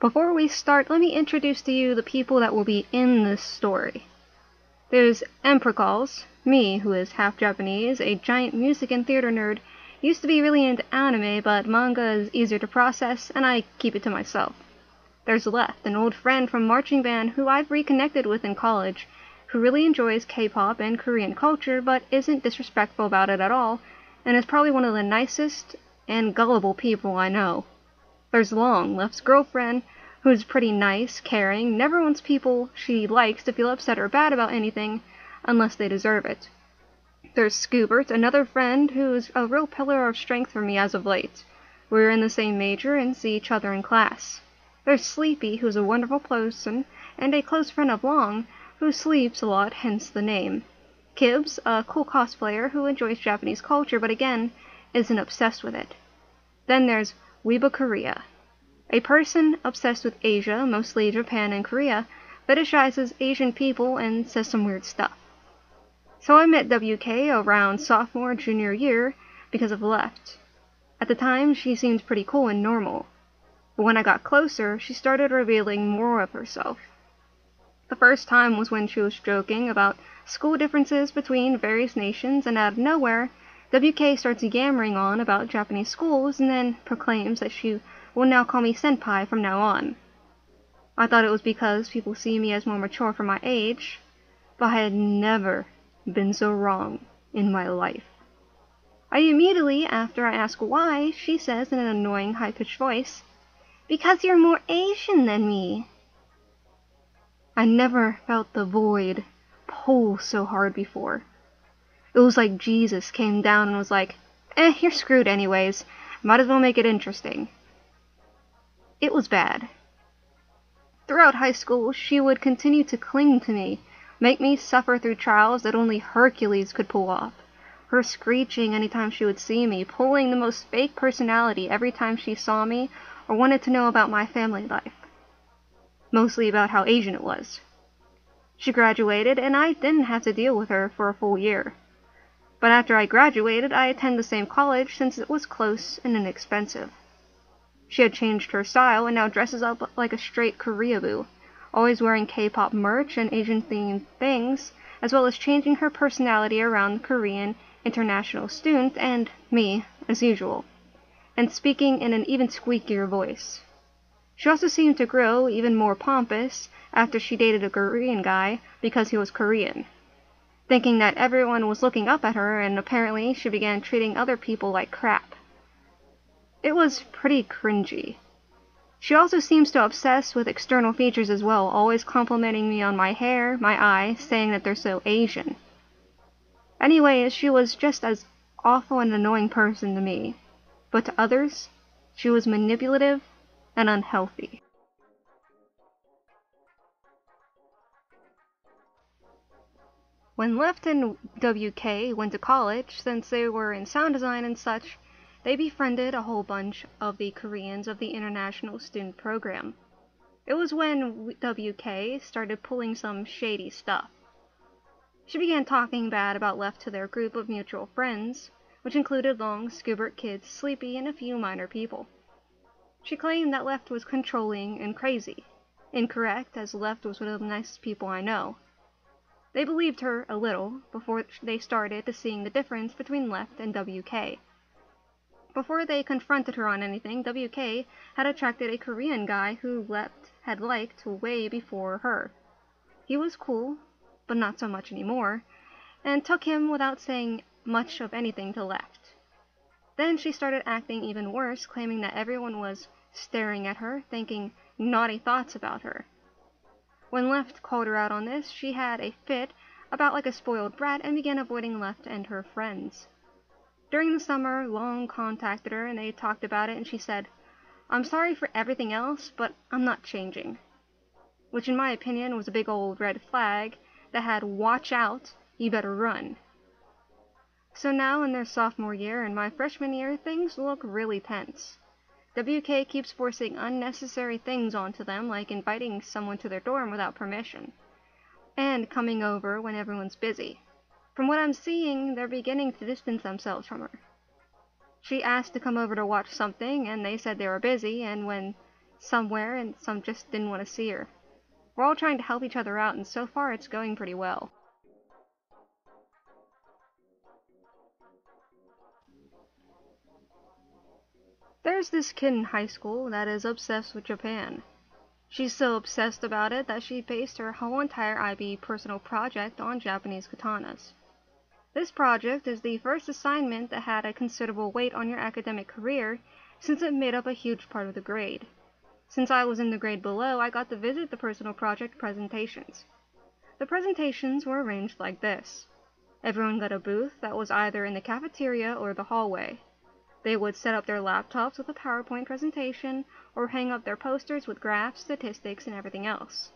Before we start, let me introduce to you the people that will be in this story. There's Empericles, me, who is half Japanese, a giant music and theater nerd, used to be really into anime, but manga is easier to process, and I keep it to myself. There's Left, an old friend from marching band who I've reconnected with in college, who really enjoys K-pop and Korean culture, but isn't disrespectful about it at all, and is probably one of the nicest and gullible people I know. There's Long, Left's girlfriend, who's pretty nice, caring, never wants people she likes to feel upset or bad about anything unless they deserve it. There's Scoobert, another friend who's a real pillar of strength for me as of late. We're in the same major and see each other in class. There's Sleepy, who's a wonderful person, and a close friend of Long, who sleeps a lot, hence the name. Kibbs, a cool cosplayer who enjoys Japanese culture but again, isn't obsessed with it. Then there's Weeabootales, a person obsessed with Asia, mostly Japan and Korea, fetishizes Asian people and says some weird stuff. So I met WK around sophomore, junior year because of Left. At the time, she seemed pretty cool and normal. But when I got closer, she started revealing more of herself. The first time was when she was joking about school differences between various nations, and out of nowhere, WK starts yammering on about Japanese schools and then proclaims that she will now call me senpai from now on. I thought it was because people see me as more mature for my age, but I had never been so wrong in my life. Immediately after I ask why, she says in an annoying high-pitched voice, "Because you're more Asian than me." I never felt the void pull so hard before. It was like Jesus came down and was like, you're screwed anyways. Might as well make it interesting. It was bad. Throughout high school, she would continue to cling to me, make me suffer through trials that only Hercules could pull off. Her screeching anytime she would see me, pulling the most fake personality every time she saw me or wanted to know about my family life. Mostly about how Asian it was. She graduated, and I didn't have to deal with her for a full year. But after I graduated, I attended the same college since it was close and inexpensive. She had changed her style and now dresses up like a straight Weeaboo, always wearing K-pop merch and Asian-themed things, as well as changing her personality around the Korean international student and me, as usual, and speaking in an even squeakier voice. She also seemed to grow even more pompous after she dated a Korean guy because he was Korean, thinking that everyone was looking up at her, and apparently she began treating other people like crap. It was pretty cringy. She also seems to obsess with external features as well, always complimenting me on my hair, my eyes, saying that they're so Asian. Anyways, she was just as awful and annoying person to me, but to others, she was manipulative and unhealthy. When Left and WK went to college, since they were in sound design and such, they befriended a whole bunch of the Koreans of the International Student Program. It was when WK started pulling some shady stuff. She began talking bad about Left to their group of mutual friends, which included Long, Scoobert, Kids, Sleepy, and a few minor people. She claimed that Left was controlling and crazy. Incorrect, as Left was one of the nicest people I know. They believed her a little before they started to seeing the difference between Left and WK. Before they confronted her on anything, WK had attracted a Korean guy who Left had liked way before her. He was cool, but not so much anymore, and took him without saying much of anything to Left. Then she started acting even worse, claiming that everyone was staring at her, thinking naughty thoughts about her. When Left called her out on this, she had a fit about like a spoiled brat and began avoiding Left and her friends. During the summer, Long contacted her and they talked about it, and she said, "I'm sorry for everything else, but I'm not changing." Which in my opinion was a big old red flag that had "watch out, you better run." So now in their sophomore year and my freshman year, things look really tense. WK keeps forcing unnecessary things onto them, like inviting someone to their dorm without permission, and coming over when everyone's busy. From what I'm seeing, they're beginning to distance themselves from her. She asked to come over to watch something, and they said they were busy and went somewhere, and some just didn't want to see her. We're all trying to help each other out, and so far it's going pretty well. There's this kid in high school that is obsessed with Japan. She's so obsessed about it that she based her whole entire IB personal project on Japanese katanas. This project is the first assignment that had a considerable weight on your academic career, since it made up a huge part of the grade. Since I was in the grade below, I got to visit the personal project presentations. The presentations were arranged like this. Everyone got a booth that was either in the cafeteria or the hallway. They would set up their laptops with a PowerPoint presentation, or hang up their posters with graphs, statistics, and everything else.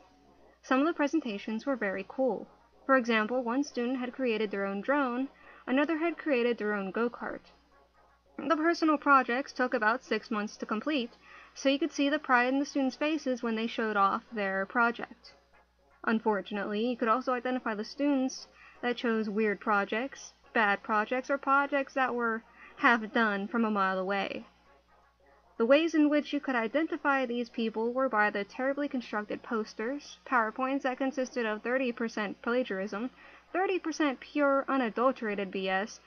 Some of the presentations were very cool. For example, one student had created their own drone, another had created their own go-kart. The personal projects took about 6 months to complete, so you could see the pride in the students' faces when they showed off their project. Unfortunately, you could also identify the students that chose weird projects, bad projects, or projects that were half done from a mile away. The ways in which you could identify these people were by the terribly constructed posters, PowerPoints that consisted of 30% plagiarism, 30% pure unadulterated BS,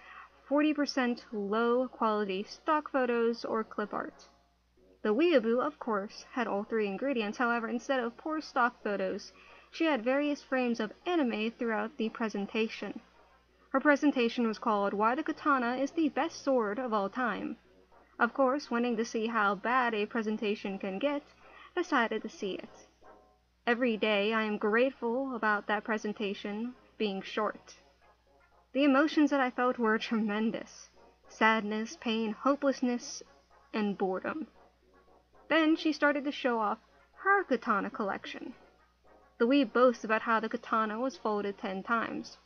40% low-quality stock photos or clip art. The weeaboo, of course, had all three ingredients. However, instead of poor stock photos, she had various frames of anime throughout the presentation. Her presentation was called Why the Katana is the Best Sword of All Time. Of course, wanting to see how bad a presentation can get, decided to see it. Every day I am grateful about that presentation being short. The emotions that I felt were tremendous. Sadness, pain, hopelessness, and boredom. Then she started to show off her katana collection. The weeb boasts about how the katana was folded 10 times.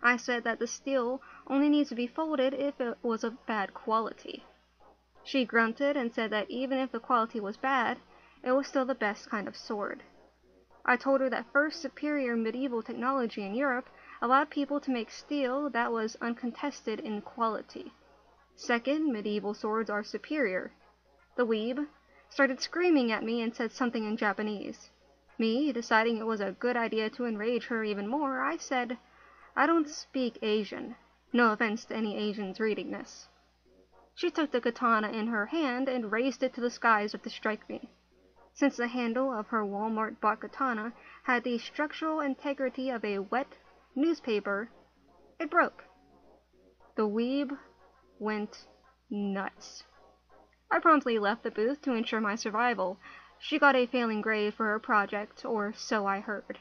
I said that the steel only needs to be folded if it was of bad quality. She grunted and said that even if the quality was bad, it was still the best kind of sword. I told her that first, superior medieval technology in Europe allowed people to make steel that was uncontested in quality. Second, medieval swords are superior. The weeb started screaming at me and said something in Japanese. Me, deciding it was a good idea to enrage her even more, I said, "I don't speak Asian. No offense to any Asians reading this." She took the katana in her hand and raised it to the sky as if to strike me. Since the handle of her Walmart-bought katana had the structural integrity of a wet newspaper, it broke. The weeb went nuts. I promptly left the booth to ensure my survival. She got a failing grade for her project, or so I heard.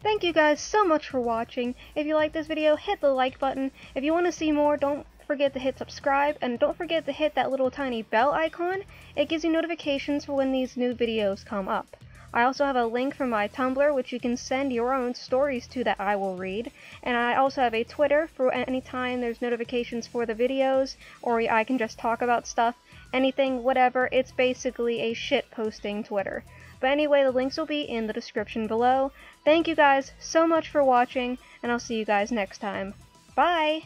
Thank you guys so much for watching. If you like this video, hit the like button. If you want to see more, don't forget to hit subscribe, and don't forget to hit that little tiny bell icon. It gives you notifications for when these new videos come up. I also have a link for my Tumblr, which you can send your own stories to that I will read. And I also have a Twitter for any time there's notifications for the videos, or I can just talk about stuff, anything, whatever. It's basically a shit posting Twitter. But anyway, the links will be in the description below. Thank you guys so much for watching, and I'll see you guys next time. Bye!